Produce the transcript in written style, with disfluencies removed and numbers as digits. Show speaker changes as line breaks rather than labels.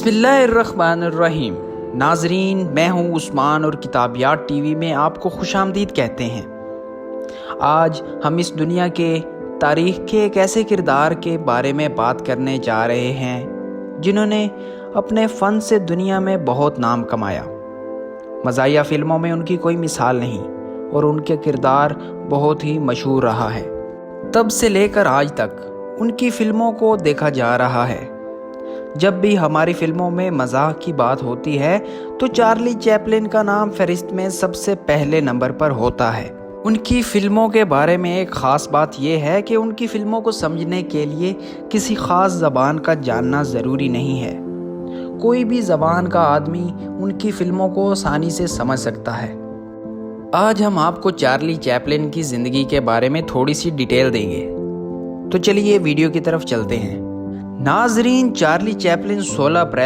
اللہ الرحمن الرحیم۔ ناظرین، میں ہوں عثمان اور کتابیات ٹی وی میں آپ کو خوش آمدید کہتے ہیں۔ آج ہم اس دنیا کے تاریخ کے ایک ایسے کردار کے بارے میں بات کرنے جا رہے ہیں جنہوں نے اپنے فن سے دنیا میں بہت نام کمایا۔ مزاحیہ فلموں میں ان کی کوئی مثال نہیں اور ان کے کردار بہت ہی مشہور رہا ہے۔ تب سے لے کر آج تک ان کی فلموں کو دیکھا جا رہا ہے۔ جب بھی ہماری فلموں میں مزاح کی بات ہوتی ہے تو چارلی چیپلن کا نام فہرست میں سب سے پہلے نمبر پر ہوتا ہے۔ ان کی فلموں کے بارے میں ایک خاص بات یہ ہے کہ ان کی فلموں کو سمجھنے کے لیے کسی خاص زبان کا جاننا ضروری نہیں ہے۔ کوئی بھی زبان کا آدمی ان کی فلموں کو آسانی سے سمجھ سکتا ہے۔ آج ہم آپ کو چارلی چیپلن کی زندگی کے بارے میں تھوڑی سی ڈیٹیل دیں گے، تو چلیے ویڈیو کی طرف چلتے ہیں۔ ناظرین، چارلی چیپلن 16 اپریل